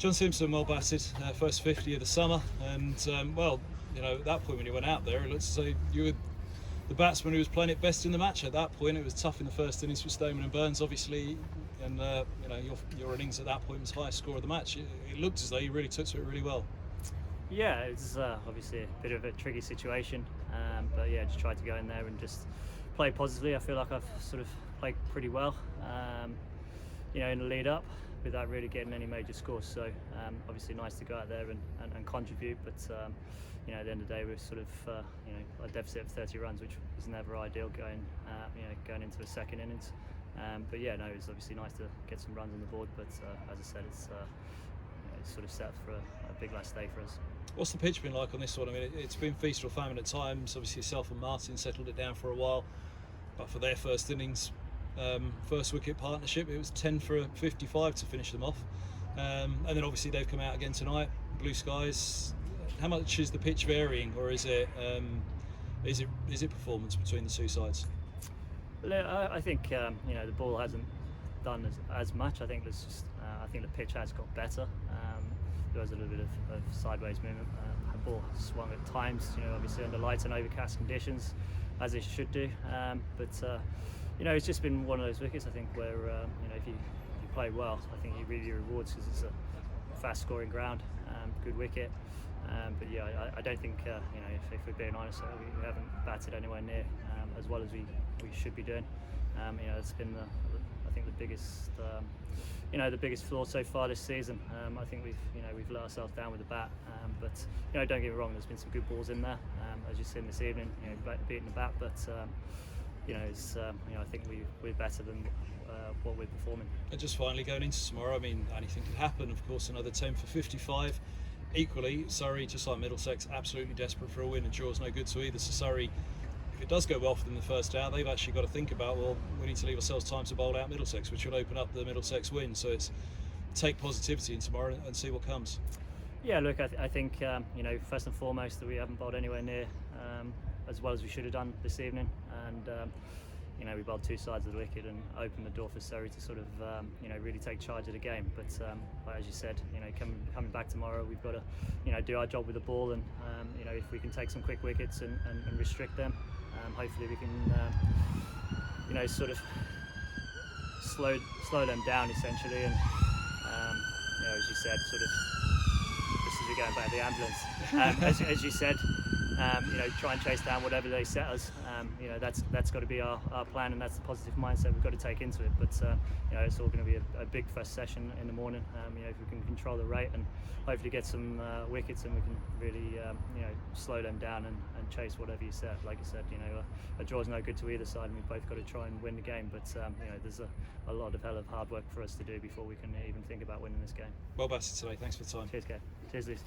John Simpson, well batted, first 50 of the summer, and at that point when you went out there, it looked as though you were the batsman who was playing it best in the match. At that point, it was tough in the first innings for Stoneman and Burns, obviously, and your innings at that point was highest score of the match. It looked as though you really took to it really well. Yeah, it's obviously a bit of a tricky situation, but yeah, just tried to go in there and just play positively. I feel like I've sort of played pretty well, in the lead up, without really getting any major scores. So obviously nice to go out there and contribute, but at the end of the day we're sort of a deficit of 30 runs, which was never ideal going into the second innings. But yeah, no, it was obviously nice to get some runs on the board, but as I said, it's sort of set for a big last day for us. What's the pitch been like on this one? I mean, it's been feast or famine at times. Obviously yourself and Martin settled it down for a while, but for their first innings, first wicket partnership, it was 10 for 55 to finish them off, and then obviously they've come out again tonight, blue skies. How much is the pitch varying, or is it performance between the two sides? I think the ball hasn't done as much. I think I think the pitch has got better. There was a little bit of sideways movement. The ball swung at times, obviously under light and overcast conditions, as it should do. But it's just been one of those wickets, I think, where if you play well, I think you reap your rewards, because it's a fast-scoring ground, good wicket. But yeah, I don't think if we're being honest, we haven't batted anywhere near as well as we should be doing. It's been I think the biggest flaw so far this season. I think we've let ourselves down with the bat, but don't get me wrong, there's been some good balls in there, as you've seen this evening, beating the bat, but I think we're better than what we're performing. And just finally, going into tomorrow, I mean, anything could happen. Of course, another 10 for 55. Equally, Surrey, just like Middlesex, absolutely desperate for a win, and draw's no good to either. So Surrey, if it does go well for them the first out, they've actually got to think about, well, we need to leave ourselves time to bowl out Middlesex, which will open up the Middlesex win. So it's take positivity in tomorrow and see what comes. Yeah, look, I think first and foremost that we haven't bowled anywhere near as well as we should have done this evening, and we bowled two sides of the wicket and opened the door for Surrey to sort of really take charge of the game. But as you said, coming back tomorrow, we've got to do our job with the ball, and if we can take some quick wickets and restrict them, hopefully we can sort of slow them down essentially, and as you said, sort of just as we're going back to the ambulance, as you said, try and chase down whatever they set us. That's got to be our plan, and that's the positive mindset we've got to take into it. But it's all going to be a big first session in the morning. If we can control the rate and hopefully get some wickets, and we can really slow them down and chase whatever you set. Like you said, a draw is no good to either side, and we've both got to try and win the game. But there's a lot of hell of hard work for us to do before we can even think about winning this game. Well batted today. Thanks for the time. Cheers, Kev. Cheers, Lucy.